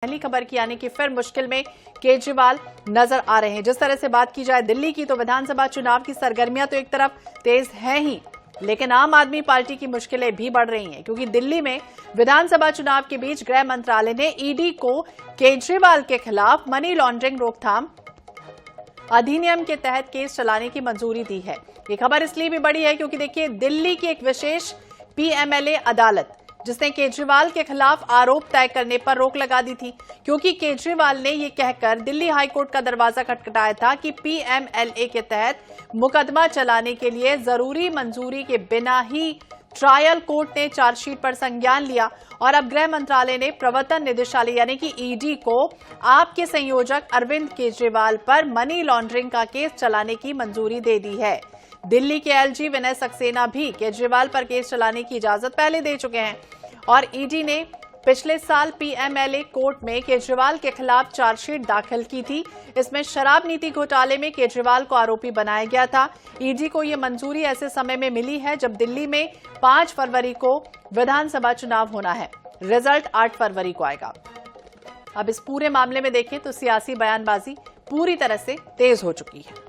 पहली खबर की यानी कि फिर मुश्किल में केजरीवाल नजर आ रहे हैं। जिस तरह से बात की जाए दिल्ली की, तो विधानसभा चुनाव की सरगर्मियां तो एक तरफ तेज हैं ही, लेकिन आम आदमी पार्टी की मुश्किलें भी बढ़ रही हैं, क्योंकि दिल्ली में विधानसभा चुनाव के बीच गृह मंत्रालय ने ईडी को केजरीवाल के खिलाफ मनी लॉन्ड्रिंग रोकथाम अधिनियम के तहत केस चलाने की मंजूरी दी है। ये खबर इसलिए भी बड़ी है क्योंकि देखिए, दिल्ली की एक विशेष पीएमएलए अदालत जिसने केजरीवाल के खिलाफ आरोप तय करने पर रोक लगा दी थी, क्योंकि केजरीवाल ने यह कहकर दिल्ली हाईकोर्ट का दरवाजा खटखटाया था कि पीएमएलए के तहत मुकदमा चलाने के लिए जरूरी मंजूरी के बिना ही ट्रायल कोर्ट ने चार्जशीट पर संज्ञान लिया और अब गृह मंत्रालय ने प्रवर्तन निदेशालय यानी कि ईडी को आपके संयोजक अरविंद केजरीवाल पर मनी लॉन्ड्रिंग का केस चलाने की मंजूरी दे दी है। दिल्ली के एलजी विनय सक्सेना भी केजरीवाल पर केस चलाने की इजाजत पहले दे चुके हैं और ईडी ने पिछले साल पीएमएलए कोर्ट में केजरीवाल के खिलाफ चार्जशीट दाखिल की थी। इसमें शराब नीति घोटाले में केजरीवाल को आरोपी बनाया गया था। ईडी को यह मंजूरी ऐसे समय में मिली है जब दिल्ली में 5 फरवरी को विधानसभा चुनाव होना है। रिजल्ट 8 फरवरी को आएगा। अब इस पूरे मामले में देखें तो सियासी बयानबाजी पूरी तरह से तेज हो चुकी है।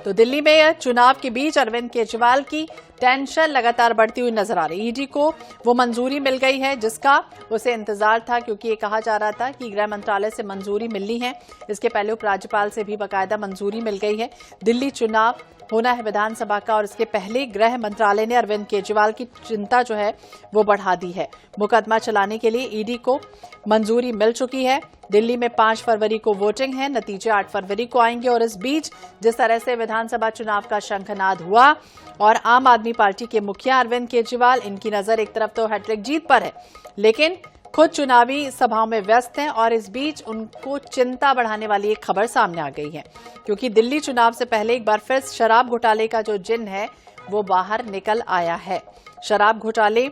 तो दिल्ली में चुनाव के बीच अरविंद केजरीवाल की टेंशन लगातार बढ़ती हुई नजर आ रही। ईडी को वो मंजूरी मिल गई है जिसका उसे इंतजार था, क्योंकि ये कहा जा रहा था कि गृह मंत्रालय से मंजूरी मिलनी है। इसके पहले उपराज्यपाल से भी बाकायदा मंजूरी मिल गई है। दिल्ली चुनाव होना है विधानसभा का और इसके पहले गृह मंत्रालय ने अरविंद केजरीवाल की चिंता जो है वो बढ़ा दी है। मुकदमा चलाने के लिए ईडी को मंजूरी मिल चुकी है। दिल्ली में 5 फरवरी को वोटिंग है, नतीजे 8 फरवरी को आएंगे और इस बीच जिस तरह से विधानसभा चुनाव का शंखनाद हुआ और आम आदमी पार्टी के मुखिया अरविंद केजरीवाल, इनकी नजर एक तरफ तो हैट्रिक जीत पर है, लेकिन खुद चुनावी सभाओं में व्यस्त हैं और इस बीच उनको चिंता बढ़ाने वाली एक खबर सामने आ गई है, क्योंकि दिल्ली चुनाव से पहले एक बार फिर शराब घोटाले का जो जिन है वो बाहर निकल आया है। शराब घोटाले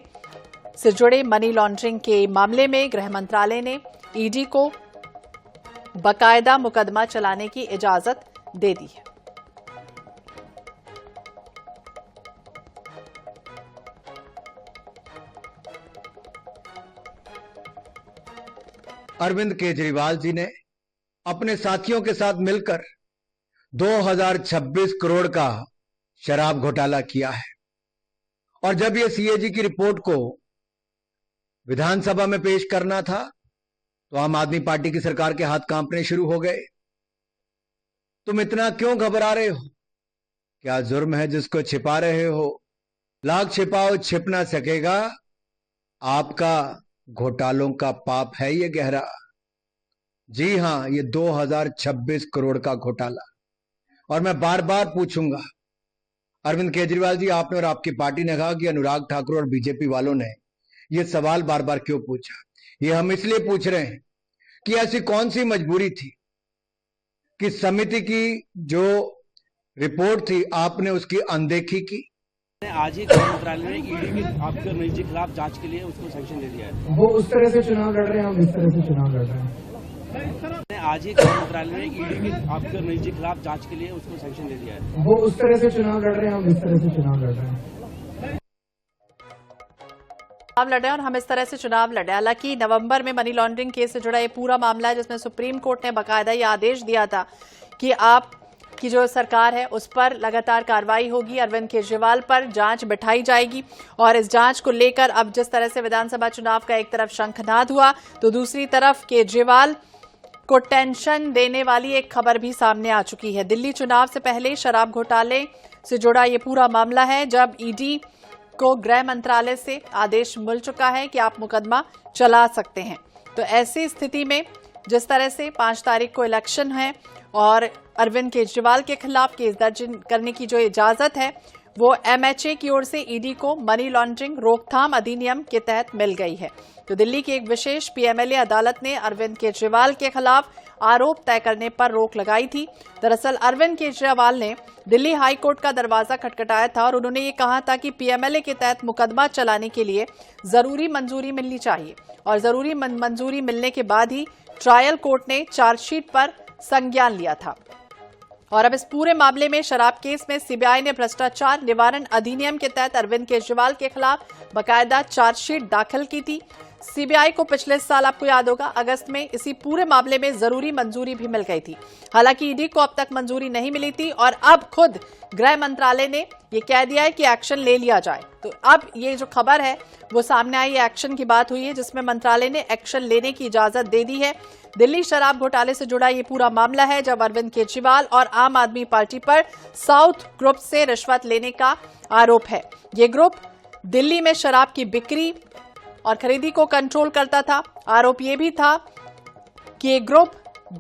से जुड़े मनी लॉन्ड्रिंग के मामले में गृह मंत्रालय ने ईडी को बाकायदा मुकदमा चलाने की इजाजत दे दी है। अरविंद केजरीवाल जी ने अपने साथियों के साथ मिलकर 2026 करोड़ का शराब घोटाला किया है और जब यह सीएजी की रिपोर्ट को विधानसभा में पेश करना था तो आम आदमी पार्टी की सरकार के हाथ कांपने शुरू हो गए। तुम इतना क्यों घबरा रहे हो? क्या जुर्म है जिसको छिपा रहे हो? लाख छिपाओ छिप ना सकेगा, आपका घोटालों का पाप है ये गहरा। जी हां, ये 2026 करोड़ का घोटाला। और मैं बार बार पूछूंगा, अरविंद केजरीवाल जी, आपने और आपकी पार्टी ने कहा कि अनुराग ठाकुर और बीजेपी वालों ने ये सवाल बार बार क्यों पूछा? ये हम इसलिए पूछ रहे हैं कि ऐसी कौन सी मजबूरी थी कि समिति की जो रिपोर्ट थी आपने उसकी अनदेखी की। आज ही गृह मंत्रालय ने ईडी के आपके निजी खिलाफ जांच के लिए उसको सैंक्शन दे दिया है। वो उस तरह से चुनाव लड़ रहे हैं, हम इस तरह से चुनाव लड़ रहे हैं। आज ही गृह मंत्रालय ने ईडी के आपके निजी खिलाफ जांच के लिए उसको सैंक्शन दे दिया है। वो उस तरह से चुनाव लड़ रहे हैं, हम इस तरह से चुनाव लड़ रहे हैं। चुनाव लड़ रहे हैं और हम इस तरह से चुनाव लड़े। हालांकि नवंबर में मनी लॉन्ड्रिंग केस से जुड़ा ये पूरा मामला है जिसमें सुप्रीम कोर्ट ने बाकायदा ये आदेश दिया था कि आप की जो सरकार है उस पर लगातार कार्रवाई होगी, अरविंद केजरीवाल पर जांच बिठाई जाएगी और इस जांच को लेकर अब जिस तरह से विधानसभा चुनाव का एक तरफ शंखनाद हुआ तो दूसरी तरफ केजरीवाल को टेंशन देने वाली एक खबर भी सामने आ चुकी है। दिल्ली चुनाव से पहले शराब घोटाले से जुड़ा ये पूरा मामला है, जब ईडी को गृह मंत्रालय से आदेश मिल चुका है कि आप मुकदमा चला सकते हैं। तो ऐसी स्थिति में जिस तरह से 5 तारीख को इलेक्शन है और अरविंद केजरीवाल के खिलाफ केस दर्ज करने की जो इजाजत है वो एमएचए की ओर से ईडी को मनी लॉन्ड्रिंग रोकथाम अधिनियम के तहत मिल गई है। तो दिल्ली की एक विशेष पीएमएलए अदालत ने अरविंद केजरीवाल के खिलाफ आरोप तय करने पर रोक लगाई थी। दरअसल अरविंद केजरीवाल ने दिल्ली हाईकोर्ट का दरवाजा खटखटाया था और उन्होंने ये कहा था कि पीएमएलए के तहत मुकदमा चलाने के लिए जरूरी मंजूरी मिलनी चाहिए और जरूरी मंजूरी मिलने के बाद ही ट्रायल कोर्ट ने चार्जशीट पर संज्ञान लिया था। और अब इस पूरे मामले में शराब केस में सीबीआई ने भ्रष्टाचार निवारण अधिनियम के तहत अरविंद केजरीवाल के खिलाफ बकायदा चार्जशीट दाखिल की थी। सीबीआई को पिछले साल आपको याद होगा अगस्त में इसी पूरे मामले में जरूरी मंजूरी भी मिल गई थी। हालांकि ईडी को अब तक मंजूरी नहीं मिली थी और अब खुद गृह मंत्रालय ने ये कह दिया है कि एक्शन ले लिया जाए। तो अब ये जो खबर है वो सामने आई, एक्शन की बात हुई है जिसमें मंत्रालय ने एक्शन लेने की इजाजत दे दी है। दिल्ली शराब घोटाले से जुड़ा ये पूरा मामला है जब अरविंद केजरीवाल और आम आदमी पार्टी पर साउथ ग्रुप से रिश्वत लेने का आरोप है। ये ग्रुप दिल्ली में शराब की बिक्री और खरीदी को कंट्रोल करता था। आरोप यह भी था कि ये ग्रुप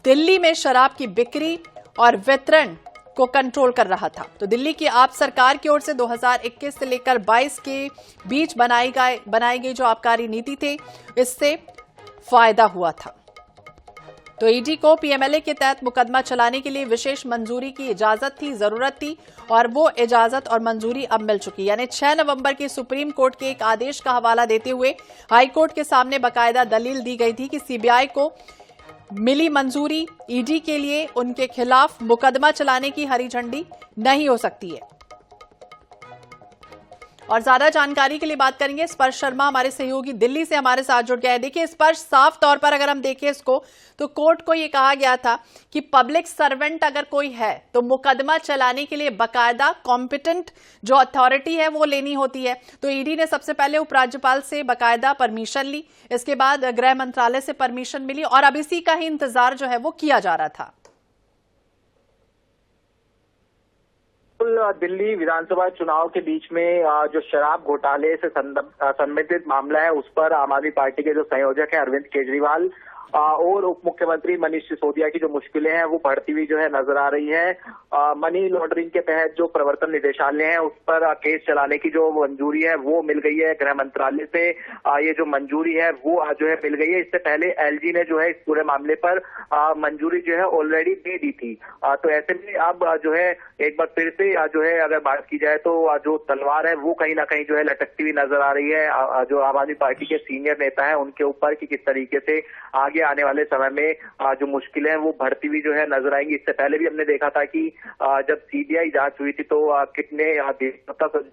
दिल्ली में शराब की बिक्री और वितरण को कंट्रोल कर रहा था। तो दिल्ली की आप सरकार की ओर से 2021 से लेकर 22 के बीच बनाई गई जो आबकारी नीति थी, इससे फायदा हुआ था। तो ईडी को पीएमएलए के तहत मुकदमा चलाने के लिए विशेष मंजूरी की इजाजत थी, जरूरत थी, और वो इजाजत और मंजूरी अब मिल चुकी। यानी 6 नवंबर के सुप्रीम कोर्ट के एक आदेश का हवाला देते हुए हाई कोर्ट के सामने बाकायदा दलील दी गई थी कि सीबीआई को मिली मंजूरी ईडी के लिए उनके खिलाफ मुकदमा चलाने की हरी झंडी नहीं हो सकती है। और ज्यादा जानकारी के लिए बात करेंगे, स्पर्श शर्मा हमारे सहयोगी दिल्ली से हमारे साथ जुड़ गया है। देखिए स्पर्श, साफ तौर पर अगर हम देखें इसको तो कोर्ट को ये कहा गया था कि पब्लिक सर्वेंट अगर कोई है तो मुकदमा चलाने के लिए बाकायदा कॉम्पिटेंट जो अथॉरिटी है वो लेनी होती है। तो ईडी ने सबसे पहले उपराज्यपाल से बाकायदा परमिशन ली, इसके बाद गृह मंत्रालय से परमिशन मिली और अब इसी का ही इंतजार जो है वो किया जा रहा था। दिल्ली विधानसभा चुनाव के बीच में जो शराब घोटाले से संबंधित मामला है उस पर आम आदमी पार्टी के जो संयोजक है अरविंद केजरीवाल और उप मुख्यमंत्री मनीष सिसोदिया की जो मुश्किलें हैं वो बढ़ती हुई जो है नजर आ रही है। मनी लॉन्ड्रिंग के तहत जो प्रवर्तन निदेशालय है उस पर केस चलाने की जो मंजूरी है वो मिल गई है गृह मंत्रालय से। ये जो मंजूरी है वो जो है मिल गई है। इससे पहले एलजी ने जो है इस पूरे मामले पर मंजूरी जो है ऑलरेडी दे दी थी। तो ऐसे में अब जो है एक बार फिर से जो है अगर बात की जाए तो जो तलवार है वो कहीं ना कहीं जो है लटकती हुई नजर आ रही है जो आम आदमी पार्टी के सीनियर नेता है उनके ऊपर कि किस तरीके से आगे आने वाले समय में जो मुश्किलें हैं वो बढ़ती हुई जो है नजर आएंगी। इससे पहले भी हमने देखा था कि जब सीबीआई जांच हुई थी तो कितने देशों तक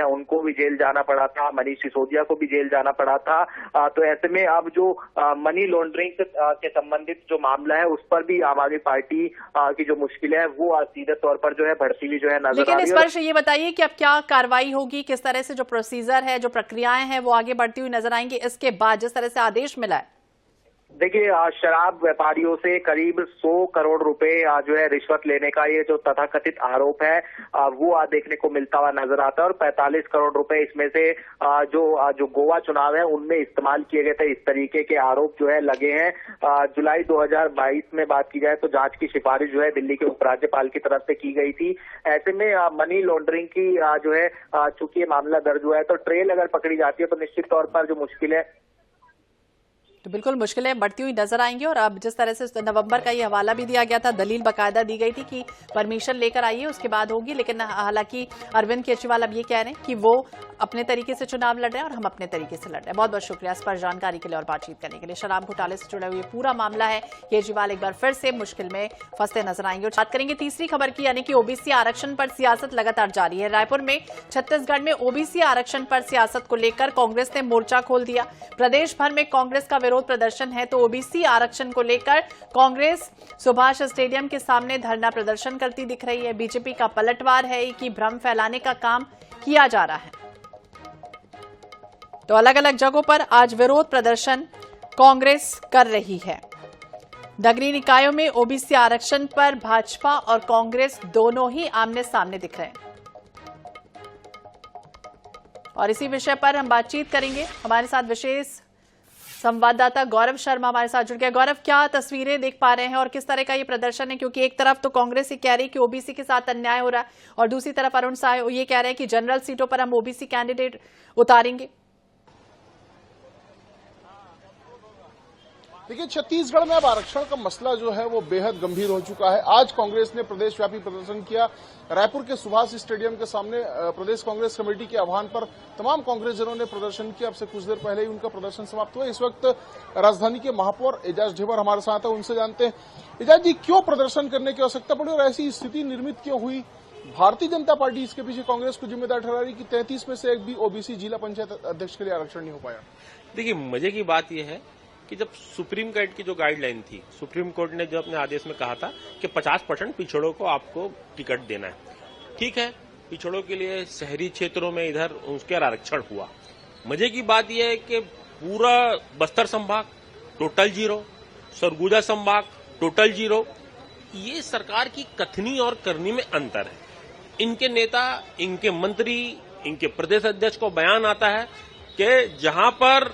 उनको भी जेल जाना पड़ा था, मनीष सिसोदिया को भी जेल जाना पड़ा था। तो ऐसे में अब जो मनी लॉन्ड्रिंग के संबंधित जो मामला है उस पर भी आम आदमी पार्टी की जो मुश्किलें हैं वो सीधे तौर पर जो है बढ़ती हुई जो है नजर आ रही है। लेकिन स्पर्श ये बताइए कि अब क्या कार्रवाई होगी, किस तरह से जो प्रोसीजर है, जो प्रक्रियाएं हैं वो आगे बढ़ती हुई नजर आएंगी इसके बाद जिस तरह से आदेश मिला है? देखिए शराब व्यापारियों से करीब 100 करोड़ रुपए जो है रिश्वत लेने का ये जो तथाकथित आरोप है वो देखने को मिलता हुआ नजर आता है और 45 करोड़ रुपए इसमें से जो गोवा चुनाव है उनमें इस्तेमाल किए गए थे, इस तरीके के आरोप जो है लगे हैं। जुलाई 2022 में बात की जाए तो जांच की सिफारिश जो है दिल्ली के उपराज्यपाल की तरफ से की गई थी। ऐसे में मनी लॉन्ड्रिंग की जो है चूंकि ये मामला दर्ज हुआ है तो ट्रेल अगर पकड़ी जाती है तो निश्चित तौर पर जो मुश्किलें तो बिल्कुल मुश्किलें बढ़ती हुई नजर आएंगी। और अब जिस तरह से नवंबर का ये हवाला भी दिया गया था, दलील बाकायदा दी गई थी कि परमिशन लेकर आइए उसके बाद होगी, लेकिन हालांकि अरविंद केजरीवाल अब ये कह रहे हैं कि वो अपने तरीके से चुनाव लड़ रहे हैं और हम अपने तरीके से लड़ रहे हैं। बहुत बहुत शुक्रिया इस पर जानकारी के लिए और बातचीत करने के लिए। शराब घोटाले से जुड़ा हुआ पूरा मामला है, केजरीवाल एक बार फिर से मुश्किल में फंसते नजर आएंगे। और बात करेंगे तीसरी खबर की, यानी कि ओबीसी आरक्षण पर सियासत लगातार जारी है। रायपुर में छत्तीसगढ़ में ओबीसी आरक्षण पर सियासत को लेकर कांग्रेस ने मोर्चा खोल दिया। प्रदेश भर में कांग्रेस का विरोध प्रदर्शन है। तो ओबीसी आरक्षण को लेकर कांग्रेस सुभाष स्टेडियम के सामने धरना प्रदर्शन करती दिख रही है। बीजेपी का पलटवार है कि भ्रम फैलाने का काम किया जा रहा है। तो अलग अलग जगहों पर आज विरोध प्रदर्शन कांग्रेस कर रही है। नगरीय निकायों में ओबीसी आरक्षण पर भाजपा और कांग्रेस दोनों ही आमने सामने दिख रहे हैं। और इसी विषय पर हम बातचीत करेंगे। हमारे साथ विशेष संवाददाता गौरव शर्मा हमारे साथ जुड़ गए। गौरव, क्या तस्वीरें देख पा रहे हैं और किस तरह का ये प्रदर्शन है? क्योंकि एक तरफ तो कांग्रेस ये कह रही है कि ओबीसी के साथ अन्याय हो रहा है और दूसरी तरफ अरुण साह ये कह रहे हैं कि जनरल सीटों पर हम ओबीसी कैंडिडेट उतारेंगे। देखिए, छत्तीसगढ़ में अब आरक्षण का मसला जो है वो बेहद गंभीर हो चुका है। आज कांग्रेस ने प्रदेशव्यापी प्रदर्शन किया। रायपुर के सुभाष स्टेडियम के सामने प्रदेश कांग्रेस कमेटी के आह्वान पर तमाम कांग्रेसजनों ने प्रदर्शन किया। अब से कुछ देर पहले ही उनका प्रदर्शन समाप्त हुआ। इस वक्त राजधानी के महापौर एजाज ढेबर हमारे साथ है, उनसे जानते हैं। एजाज जी, क्यों प्रदर्शन करने की आवश्यकता पड़ी और ऐसी स्थिति निर्मित क्यों हुई? भारतीय जनता पार्टी इसके पीछे कांग्रेस को जिम्मेदार ठहरा रही कि 33 में से एक भी ओबीसी जिला पंचायत अध्यक्ष के लिए आरक्षण नहीं हो पाया। देखिए, मजे की बात यह है कि जब सुप्रीम कोर्ट की जो गाइडलाइन थी, सुप्रीम कोर्ट ने जो अपने आदेश में कहा था कि 50% पिछड़ों को आपको टिकट देना है, ठीक है, पिछड़ों के लिए शहरी क्षेत्रों में इधर उसके आरक्षण हुआ। मजे की बात यह है कि पूरा बस्तर संभाग टोटल 0, सरगुजा संभाग टोटल 0। ये सरकार की कथनी और करनी में अंतर है। इनके नेता, इनके मंत्री, इनके प्रदेश अध्यक्ष को बयान आता है कि जहां पर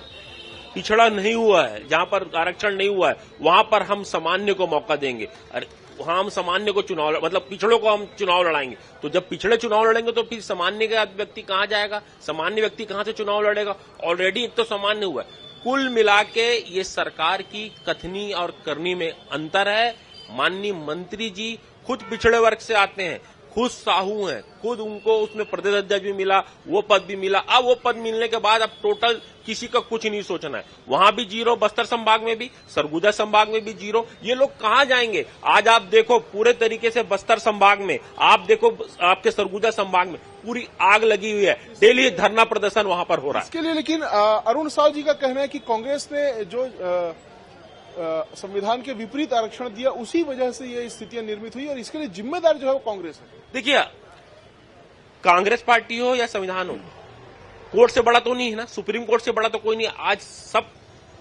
पिछड़ा नहीं हुआ है, जहां पर आरक्षण नहीं हुआ है, वहां पर हम सामान्य को मौका देंगे। अरे वहां हम सामान्य को चुनाव, मतलब पिछड़ों को हम चुनाव लड़ाएंगे। तो जब पिछड़े चुनाव लड़ेंगे तो फिर सामान्य का व्यक्ति कहां जाएगा? सामान्य व्यक्ति कहां से चुनाव लड़ेगा? ऑलरेडी एक तो सामान्य हुआ है। कुल मिला के ये सरकार की कथनी और करनी में अंतर है। माननीय मंत्री जी खुद पिछड़े वर्ग से आते हैं, खुद साहू हैं, खुद उनको उसमें प्रदेश अध्यक्ष भी मिला, वो पद भी मिला। अब वो पद मिलने के बाद अब टोटल किसी का कुछ नहीं सोचना है। वहां भी 0, बस्तर संभाग में भी, सरगुजा संभाग में भी 0। ये लोग कहां जाएंगे? आज आप देखो पूरे तरीके से बस्तर संभाग में, आप देखो आपके सरगुजा संभाग में पूरी आग लगी हुई है। डेली धरना प्रदर्शन वहां पर हो रहा है। इसके लिए लेकिन अरुण साव जी का कहना है कि कांग्रेस ने जो संविधान के विपरीत आरक्षण दिया, उसी वजह से ये स्थितियां निर्मित हुई और इसके लिए जिम्मेदार जो है वो कांग्रेस है। देखिए, कांग्रेस पार्टी हो या संविधान हो, कोर्ट से बड़ा तो नहीं है ना, सुप्रीम कोर्ट से बड़ा तो कोई नहीं। आज सब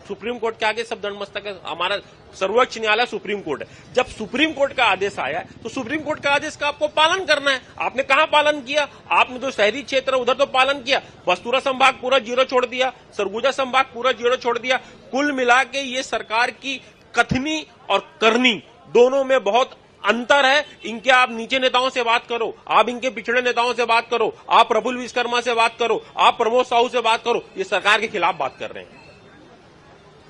सुप्रीम कोर्ट के आगे सब दंडमस्तक है। हमारा सर्वोच्च न्यायालय सुप्रीम कोर्ट है। जब सुप्रीम कोर्ट का आदेश आया है तो सुप्रीम कोर्ट का आदेश का आपको पालन करना है। आपने कहां पालन किया? आपने जो शहरी क्षेत्र उधर तो पालन किया, बस्तुरा संभाग पूरा 0 छोड़ दिया, सरगुजा संभाग पूरा 0 छोड़ दिया। कुल मिला के ये सरकार की कथनी और करनी दोनों में बहुत अंतर है। इनके आप नीचे नेताओं से बात करो, आप इनके पिछड़े नेताओं से बात करो, आप प्रफुल्ल विश्वकर्मा से बात करो, आप प्रमोद साहू से बात करो, ये सरकार के खिलाफ बात कर रहे हैं।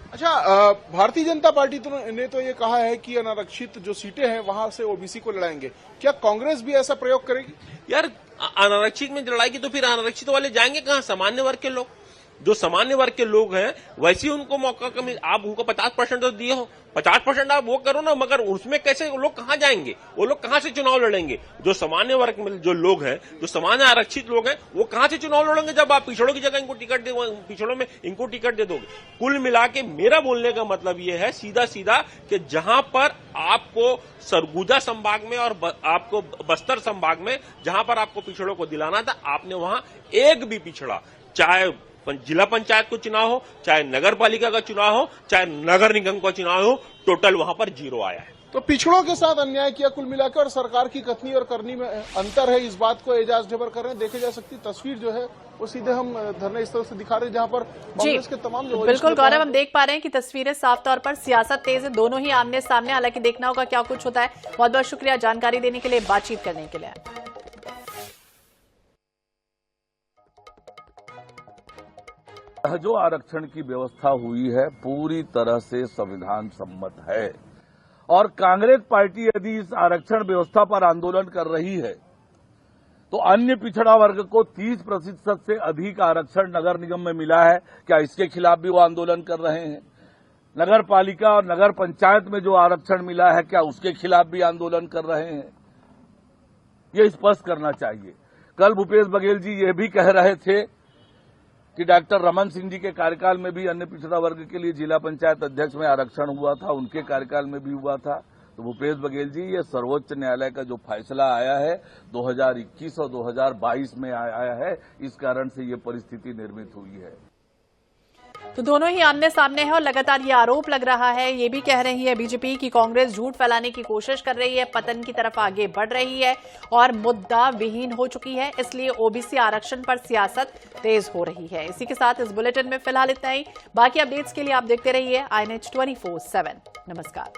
अच्छा, भारतीय जनता पार्टी ने तो ये कहा है कि अनारक्षित जो सीटें हैं वहां से ओबीसी को लड़ाएंगे। क्या कांग्रेस भी ऐसा प्रयोग करेगी? यार, अनारक्षित में लड़ाएगी तो फिर अनारक्षित वाले जाएंगे कहां? सामान्य वर्ग के लोग, जो सामान्य वर्ग के लोग हैं वैसे ही उनको मौका कम। आप उनको 50% तो दिए हो, 50% आप वो करो ना, मगर उसमें कैसे वो लोग कहां जाएंगे? वो लोग कहां से चुनाव लड़ेंगे? जो सामान्य वर्ग में जो लोग हैं, जो सामान्य आरक्षित लोग हैं, वो कहां से चुनाव लड़ेंगे जब आप पिछड़ों की जगह इनको टिकट दे, पिछड़ों में इनको टिकट दे दोगे? कुल मिला के मेरा बोलने का मतलब ये है सीधा सीधा कि जहां पर आपको सरगुजा संभाग में और आपको बस्तर संभाग में जहां पर आपको पिछड़ों को दिलाना था, आपने वहां एक भी पिछड़ा, चाहे जिला पंचायत को चुनाव हो, चाहे नगर पालिका का चुनाव हो, चाहे नगर निगम का चुनाव हो, टोटल वहां पर 0 आया है। तो पिछड़ों के साथ अन्याय किया कुल मिलाकर, और सरकार की कथनी और करनी में अंतर है। इस बात को एजाज ढेबर कर रहे हैं। देखे जा सकती तस्वीर जो है वो सीधे हम धरने स्थल से दिखा रहे हैं, जहां पर कांग्रेस के तमाम जो बिल्कुल गौरव, हम देख पा रहे हैं कि तस्वीरें साफ तौर पर सियासत तेज है, दोनों ही आमने सामने। हालांकि देखना होगा क्या कुछ होता है। बहुत बहुत शुक्रिया जानकारी देने के लिए, बातचीत करने के लिए। जो आरक्षण की व्यवस्था हुई है पूरी तरह से संविधान सम्मत है और कांग्रेस पार्टी यदि इस आरक्षण व्यवस्था पर आंदोलन कर रही है तो अन्य पिछड़ा वर्ग को 30% से अधिक आरक्षण नगर निगम में मिला है, क्या इसके खिलाफ भी वो आंदोलन कर रहे हैं? नगर पालिका और नगर पंचायत में जो आरक्षण मिला है, क्या उसके खिलाफ भी आंदोलन कर रहे हैं? ये स्पष्ट करना चाहिए। कल भूपेश बघेल जी ये भी कह रहे थे कि डॉक्टर रमन सिंह जी के कार्यकाल में भी अन्य पिछड़ा वर्ग के लिए जिला पंचायत अध्यक्ष में आरक्षण हुआ था, उनके कार्यकाल में भी हुआ था। तो भूपेश बघेल जी, ये सर्वोच्च न्यायालय का जो फैसला आया है 2021 और 2022 में आया है, इस कारण से ये परिस्थिति निर्मित हुई है। तो दोनों ही आमने सामने है और लगातार ये आरोप लग रहा है, ये भी कह रही है बीजेपी कि कांग्रेस झूठ फैलाने की कोशिश कर रही है, पतन की तरफ आगे बढ़ रही है और मुद्दा विहीन हो चुकी है। इसलिए ओबीसी आरक्षण पर सियासत तेज हो रही है। इसी के साथ इस बुलेटिन में फिलहाल इतना ही। बाकी अपडेट्स के लिए आप देखते रहिए INH 24/7। नमस्कार।